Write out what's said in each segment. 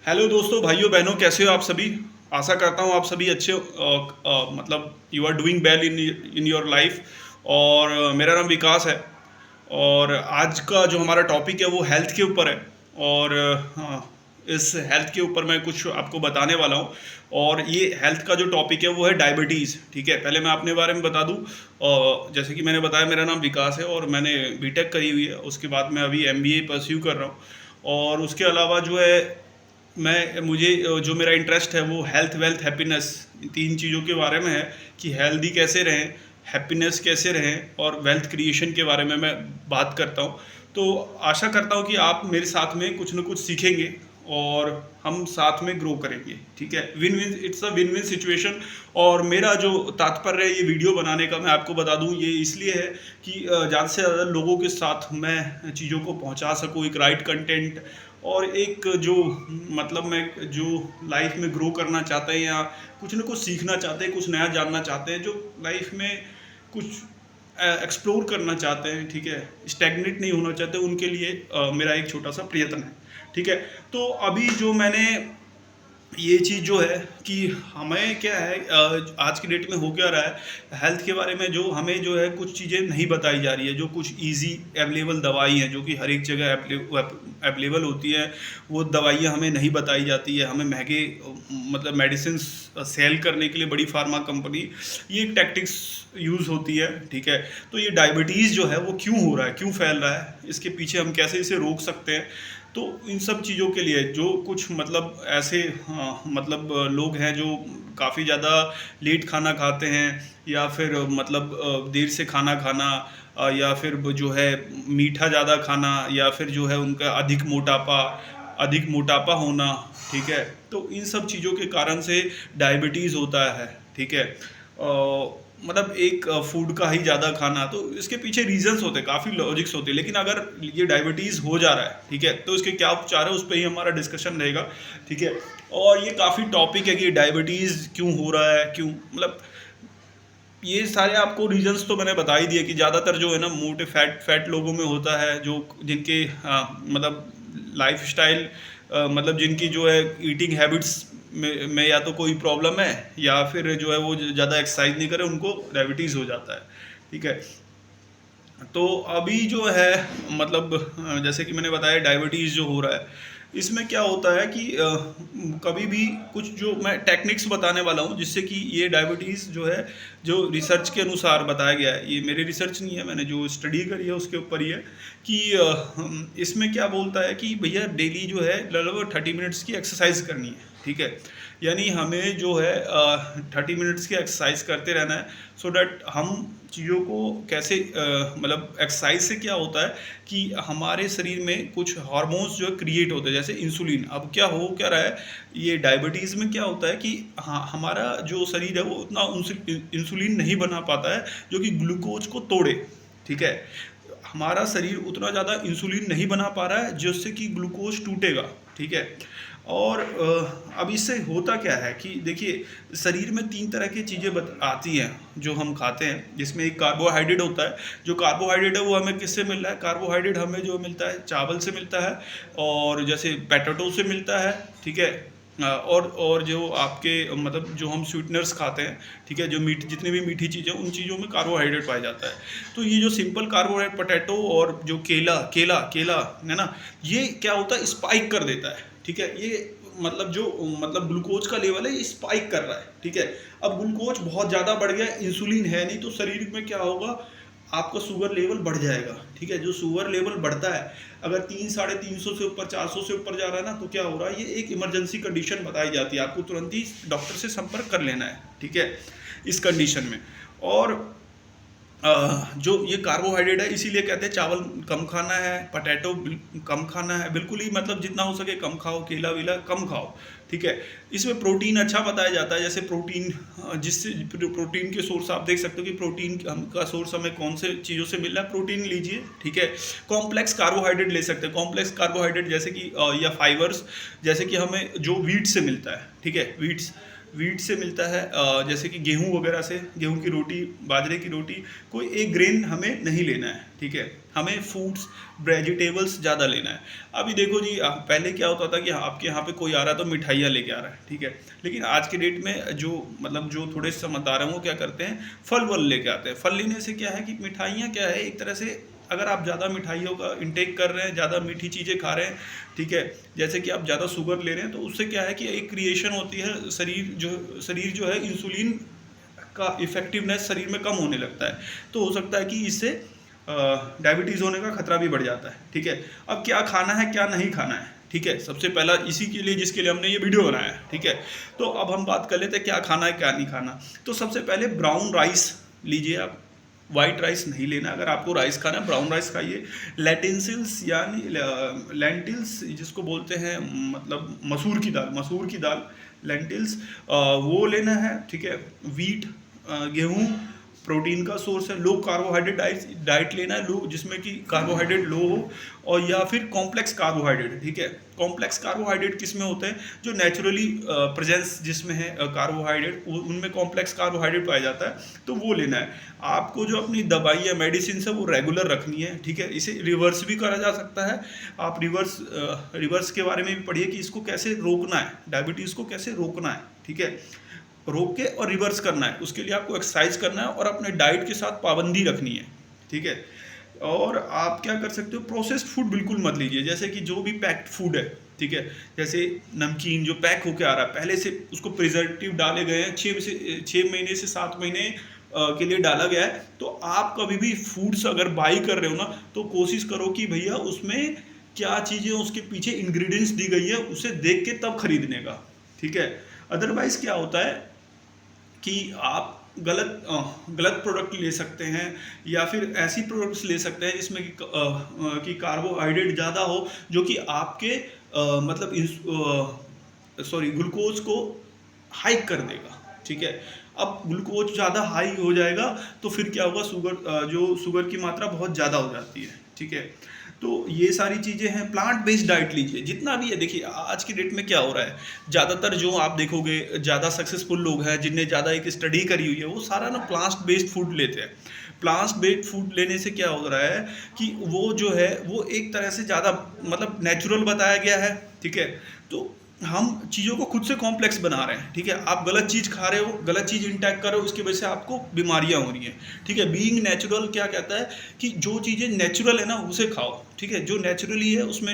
Hello दोस्तों, भाइयों बहनों, कैसे हो आप सभी। आशा करता हूँ आप सभी अच्छे मतलब you are doing well in your life. और मेरा नाम विकास है। और आज का जो हमारा टॉपिक है वो हेल्थ के ऊपर है। और इस हेल्थ के ऊपर मैं कुछ आपको बताने वाला हूँ। और ये हेल्थ का जो टॉपिक है वो है डायबिटीज़। ठीक है, पहले मैं अपने बारे में बता दूँ। जैसे कि मैंने बताया, मेरा नाम विकास है और मैंने बीटेक करी हुई है। उसके बाद मैं अभी एमबीए परस्यू कर रहा हूँ। और उसके अलावा जो है मुझे जो मेरा इंटरेस्ट है वो हेल्थ वेल्थ हैप्पीनेस, तीन चीज़ों के बारे में है। कि हेल्दी कैसे रहें, हैप्पीनेस कैसे रहें और वेल्थ क्रिएशन के बारे में मैं बात करता हूँ। तो आशा करता हूँ कि आप मेरे साथ में कुछ न कुछ सीखेंगे और हम साथ में ग्रो करेंगे। ठीक है, win win, it's a win win situation. और मेरा जो तात्पर्य है ये वीडियो बनाने का, मैं आपको बता दूं, ये इसलिए है कि ज़्यादा से ज़्यादा लोगों के साथ मैं चीज़ों को पहुंचा सकूं, एक राइट कंटेंट। और एक जो मतलब मैं जो लाइफ में ग्रो करना चाहते हैं या कुछ ना कुछ सीखना चाहते हैं, कुछ नया जानना चाहते हैं, जो लाइफ में कुछ एक्सप्लोर करना चाहते हैं, ठीक है, स्टैग्नेट नहीं होना चाहते, उनके लिए मेरा एक छोटा सा प्रयत्न है। ठीक है। तो अभी जो मैंने ये चीज़ जो है कि हमें क्या है, आज की डेट में हो क्या रहा है हेल्थ के बारे में, जो हमें जो है कुछ चीज़ें नहीं बताई जा रही है। जो कुछ इजी अवेलेबल दवाई हैं जो कि हर एक जगह अवेलेबल होती है, वो दवाइयाँ हमें नहीं बताई जाती है। हमें महंगे मतलब मेडिसिन सेल करने के लिए बड़ी फार्मा कंपनी ये एक टैक्टिक्स यूज़ होती है। ठीक है। तो ये डायबिटीज़ जो है वो क्यों हो रहा है, क्यों फैल रहा है, इसके पीछे हम कैसे इसे रोक सकते हैं। तो इन सब चीज़ों के लिए जो कुछ मतलब ऐसे मतलब लोग हैं जो काफ़ी ज़्यादा लेट खाना खाते हैं, या फिर मतलब देर से खाना खाना, या फिर जो है मीठा ज़्यादा खाना, या फिर जो है उनका अधिक मोटापा होना। ठीक है। तो इन सब चीज़ों के कारण से डायबिटीज़ होता है। ठीक है। मतलब एक फूड का ही ज़्यादा खाना, तो इसके पीछे रीजंस होते हैं, काफ़ी लॉजिक्स होते हैं। लेकिन अगर ये डायबिटीज़ हो जा रहा है, ठीक है, तो इसके क्या उपचार है, उस पर ही हमारा डिस्कशन रहेगा। ठीक है। और ये काफ़ी टॉपिक है कि डायबिटीज़ क्यों हो रहा है, क्यों मतलब ये सारे आपको रीजंस तो मैंने बता ही दिए कि ज़्यादातर जो है ना मोटे फैट लोगों में होता है, जो जिनके मतलब लाइफ स्टाइल मतलब जिनकी जो है ईटिंग हैबिट्स में या तो कोई प्रॉब्लम है, या फिर जो है वो ज़्यादा एक्सरसाइज नहीं करे, उनको डायबिटीज़ हो जाता है। ठीक है। तो अभी जो है मतलब जैसे कि मैंने बताया डायबिटीज़ जो हो रहा है, इसमें क्या होता है कि कभी भी कुछ जो मैं टेक्निक्स बताने वाला हूँ जिससे कि ये डायबिटीज़ जो है, जो रिसर्च के अनुसार बताया गया है, ये मेरी रिसर्च नहीं है, मैंने जो स्टडी करी है उसके ऊपर ही है कि इसमें क्या बोलता है कि भैया डेली जो है लगभग 30 मिनट्स की एक्सरसाइज करनी है। ठीक है। यानी हमें जो है 30 मिनट्स की एक्सरसाइज करते रहना है, सो डैट हम चीज़ों को कैसे मतलब एक्सरसाइज से क्या होता है कि हमारे शरीर में कुछ हार्मोन्स जो है क्रिएट होते हैं, जैसे इंसुलिन। अब क्या रहा है, ये डायबिटीज़ में क्या होता है कि हाँ, हमारा जो शरीर है वो उतना इंसुलिन नहीं बना पाता है जो कि ग्लूकोज को तोड़े। ठीक है। हमारा शरीर उतना ज़्यादा इंसुलिन नहीं बना पा रहा है जिससे कि ग्लूकोज टूटेगा। ठीक है। और अब इससे होता क्या है कि देखिए, शरीर में तीन तरह की चीज़ें आती हैं जो हम खाते हैं, जिसमें एक कार्बोहाइड्रेट होता है। जो कार्बोहाइड्रेट है वो हमें किससे मिल रहा है, कार्बोहाइड्रेट हमें जो मिलता है चावल से मिलता है, और जैसे पैटेटो से मिलता है। ठीक है। और जो आपके मतलब जो हम स्वीटनर्स खाते हैं, ठीक है, जो जितनी भी मीठी चीज़ें, उन चीज़ों में कार्बोहाइड्रेट पाया जाता है। तो ये जो सिंपल कार्बोहाइड्रेट पोटैटो और जो केला केला केला है ना, ये क्या होता है, स्पाइक कर देता है। ठीक है। ये मतलब जो मतलब ग्लूकोज का लेवल है ये स्पाइक कर रहा है। ठीक है। अब ग्लूकोज बहुत ज़्यादा बढ़ गया, इंसुलिन है नहीं, तो शरीर में क्या होगा, आपका शुगर लेवल बढ़ जाएगा। ठीक है। जो शुगर लेवल बढ़ता है, अगर 300-350 से ऊपर, 400 से ऊपर जा रहा है ना, तो क्या हो रहा है, ये एक इमरजेंसी कंडीशन बताई जाती है, आपको तुरंत ही डॉक्टर से संपर्क कर लेना है। ठीक है। इस कंडीशन में। और जो ये कार्बोहाइड्रेट है, इसीलिए कहते हैं चावल कम खाना है, पोटैटो कम खाना है, बिल्कुल ही मतलब जितना हो सके कम खाओ, केला वेला कम खाओ। ठीक है। इसमें प्रोटीन अच्छा बताया जाता है, जैसे प्रोटीन जिससे प्रोटीन के सोर्स आप देख सकते हो कि प्रोटीन का सोर्स हमें कौन से चीज़ों से मिल रहा है, प्रोटीन लीजिए। ठीक है। कॉम्प्लेक्स कार्बोहाइड्रेट ले सकते हैं, कॉम्प्लेक्स कार्बोहाइड्रेट जैसे कि या फाइबर्स, जैसे कि हमें जो वीट से मिलता है। ठीक है। वीट्स वीट से मिलता है, जैसे कि गेहूं वगैरह से, गेहूं की रोटी, बाजरे की रोटी, कोई एक ग्रेन हमें नहीं लेना है, ठीक है। हमें फ्रूट्स वेजिटेबल्स ज़्यादा लेना है। अभी देखो जी, पहले क्या होता था कि आपके यहाँ पे कोई आ रहा है तो मिठाइयाँ लेके आ रहा है, ठीक है। लेकिन आज के डेट में जो मतलब जो थोड़े समझदार हैं वो क्या करते हैं, फल वल लेके आते हैं। फल लेने से क्या है कि मिठाइयाँ क्या है, एक तरह से अगर आप ज़्यादा मिठाइयों का इंटेक कर रहे हैं, ज़्यादा मीठी चीज़ें खा रहे हैं, ठीक है, जैसे कि आप ज़्यादा शुगर ले रहे हैं, तो उससे क्या है कि एक क्रिएशन होती है, शरीर जो है इंसुलिन का इफेक्टिवनेस शरीर में कम होने लगता है। तो हो सकता है कि इससे डायबिटीज़ होने का खतरा भी बढ़ जाता है, ठीक है। अब क्या खाना है क्या नहीं खाना है, ठीक है, सबसे पहला इसी के लिए जिसके लिए हमने ये वीडियो बनाया है, ठीक है। तो अब हम बात कर लेते हैं क्या खाना है क्या नहीं खाना। तो सबसे पहले ब्राउन राइस लीजिए आप, वाइट राइस नहीं लेना। अगर आपको राइस खाना है ब्राउन राइस खाइए। लेंटिल्स यानी लेंटिल्स जिसको बोलते हैं, मतलब मसूर की दाल लेंटिल्स, वो लेना है, ठीक है। वीट, गेहूँ प्रोटीन का सोर्स है। लो कार्बोहाइड्रेट डाइट लेना है, लो जिसमें कि कार्बोहाइड्रेट लो हो, और या फिर कॉम्प्लेक्स कार्बोहाइड्रेट, ठीक है। कॉम्प्लेक्स कार्बोहाइड्रेट किस में होते हैं, जो नेचुरली प्रेजेंस जिसमें है कार्बोहाइड्रेट, उनमें कॉम्प्लेक्स कार्बोहाइड्रेट पाया जाता है, तो वो लेना है। आपको जो अपनी दवाई या मेडिसिन है वो रेगुलर रखनी है, ठीक है। इसे रिवर्स भी करा जा सकता है। आप रिवर्स के बारे में भी पढ़िए कि इसको कैसे रोकना है, डायबिटीज़ को कैसे रोकना है, ठीक है। रोक के और रिवर्स करना है, उसके लिए आपको एक्सरसाइज करना है और अपने डाइट के साथ पाबंदी रखनी है, ठीक है। और आप क्या कर सकते हो, प्रोसेस्ड फूड बिल्कुल मत लीजिए, जैसे कि जो भी पैक्ड फूड है, ठीक है, जैसे नमकीन जो पैक होके आ रहा है, पहले से उसको प्रिजर्वेटिव डाले गए हैं, 6 महीने से 7 महीने के लिए डाला गया है। तो आप कभी भी फूड्स अगर बाई कर रहे हो ना, तो कोशिश करो कि भैया उसमें क्या चीज़ें उसके पीछे इंग्रेडिएंट्स दी गई है उसे देख के तब खरीदने का, ठीक है। अदरवाइज क्या होता है कि आप गलत प्रोडक्ट ले सकते हैं, या फिर ऐसी प्रोडक्ट्स ले सकते हैं जिसमें कि कार्बोहाइड्रेट ज़्यादा हो, जो कि आपके मतलब ग्लूकोज को हाई कर देगा, ठीक है। अब ग्लूकोज ज़्यादा हाई हो जाएगा तो फिर क्या होगा, जो शुगर की मात्रा बहुत ज़्यादा हो जाती है, ठीक है। तो ये सारी चीज़ें हैं। प्लांट बेस्ड डाइट लीजिए जितना भी है। देखिए आज की डेट में क्या हो रहा है, ज़्यादातर जो आप देखोगे ज़्यादा सक्सेसफुल लोग हैं जिनने ज़्यादा एक स्टडी करी हुई है, वो सारा ना प्लांट बेस्ड फूड लेते हैं। प्लांट बेस्ड फूड लेने से क्या हो रहा है कि वो जो है वो एक तरह से ज़्यादा मतलब नेचुरल बताया गया है, ठीक है। तो हम चीज़ों को खुद से कॉम्प्लेक्स बना रहे हैं, ठीक है। आप गलत चीज़ खा रहे हो, गलत चीज़ इंटेक कर रहे हो, उसकी वजह से आपको बीमारियां हो रही हैं, ठीक है। बीइंग नेचुरल क्या कहता है कि जो चीज़ें नेचुरल है ना उसे खाओ, ठीक है। जो नेचुरली है उसमें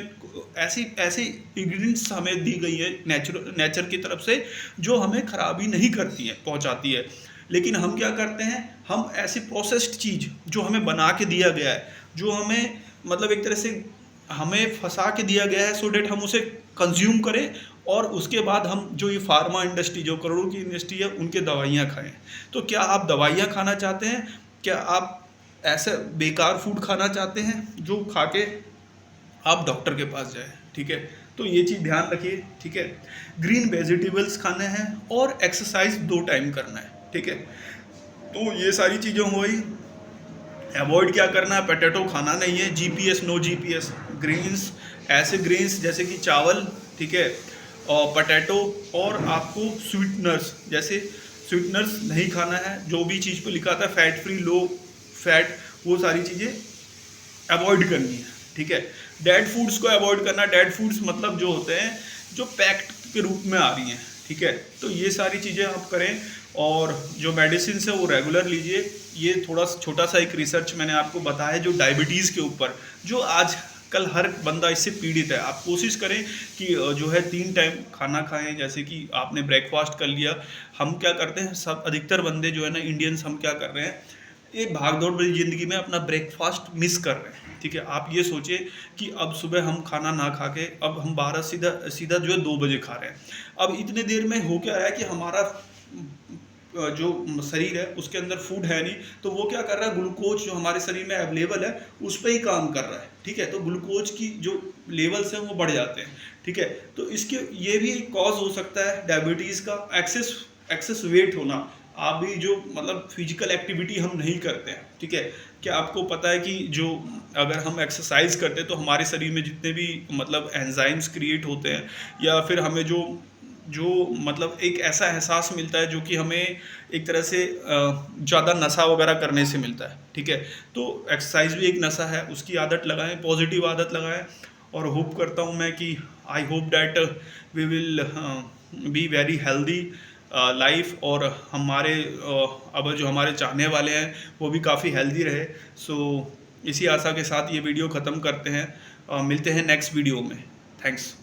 ऐसी ऐसी इंग्रेडिएंट्स हमें दी गई है नेचर की तरफ से, जो हमें खराबी नहीं करती है, पहुंचाती है। लेकिन हम क्या करते हैं, हम ऐसी प्रोसेस्ड चीज़ जो हमें बना के दिया गया है, जो हमें मतलब एक तरह से हमें फंसा के दिया गया है, सो डेट हम उसे कंज्यूम करें, और उसके बाद हम जो ये फार्मा इंडस्ट्री, जो करोड़ों की इंडस्ट्री है, उनके दवाइयाँ खाएं। तो क्या आप दवाइयाँ खाना चाहते हैं, क्या आप ऐसे बेकार फूड खाना चाहते हैं जो खा के आप डॉक्टर के पास जाएं, ठीक है। तो ये चीज़ ध्यान रखिए, ठीक है। ग्रीन वेजिटेबल्स खाने हैं और एक्सरसाइज 2 टाइम करना है, ठीक है। तो ये सारी चीज़ें हो गई। अवॉइड क्या करना है, पोटैटो खाना नहीं है, जीपीएस नो जीपीएस। ग्रेन्स, ऐसे ग्रेन्स जैसे कि चावल, ठीक है, और पोटैटो, और आपको स्वीटनर्स, जैसे स्वीटनर्स नहीं खाना है। जो भी चीज़ पे लिखा था फैट फ्री, लो फैट, वो सारी चीज़ें अवॉइड करनी है, ठीक है। डेड फूड्स को अवॉइड करना। डेड फूड्स मतलब जो होते हैं जो पैक्ड के रूप में आ रही हैं, ठीक है। तो ये सारी चीज़ें आप करें, और जो मेडिसिन है वो रेगुलर लीजिए। ये थोड़ा छोटा सा एक रिसर्च मैंने आपको बताया जो डायबिटीज़ के ऊपर, जो आज कल हर बंदा इससे पीड़ित है। आप कोशिश करें कि जो है 3 टाइम खाना खाएं। जैसे कि आपने ब्रेकफास्ट कर लिया, हम क्या करते हैं, सब अधिकतर बंदे जो है ना इंडियंस, हम क्या कर रहे हैं, ये भागदौड़ भरी ज़िंदगी में अपना ब्रेकफास्ट मिस कर रहे हैं, ठीक है। आप ये सोचिए कि अब सुबह हम खाना ना खा के अब हम 12 सीधा सीधा जो है 2 बजे खा रहे हैं। अब इतने देर में हो क्या रहा है कि हमारा जो शरीर है उसके अंदर फूड है नहीं, तो वो क्या कर रहा है, ग्लूकोज जो हमारे शरीर में अवेलेबल है उस पर ही काम कर रहा है, ठीक है। तो ग्लूकोज की जो लेवल्स हैं वो बढ़ जाते हैं, ठीक है। तो इसके ये भी एक कॉज हो सकता है डायबिटीज़ का, एक्सेस वेट होना। आप भी जो मतलब फिजिकल एक्टिविटी हम नहीं करते हैं, ठीक है। क्या आपको पता है कि जो अगर हम एक्सरसाइज करते हैं तो हमारे शरीर में जितने भी मतलब एंजाइम्स क्रिएट होते हैं, या फिर हमें जो जो मतलब एक ऐसा एहसास मिलता है जो कि हमें एक तरह से ज़्यादा नशा वगैरह करने से मिलता है, ठीक है। तो एक्सरसाइज भी एक नशा है, उसकी आदत लगाएं, पॉजिटिव आदत लगाएं, और होप करता हूँ मैं कि I hope that we will be very healthy life, और हमारे अब जो हमारे चाहने वाले हैं वो भी काफ़ी हेल्दी रहे। सो इसी आशा के साथ ये वीडियो ख़त्म करते हैं, मिलते हैं नेक्स्ट वीडियो में। थैंक्स।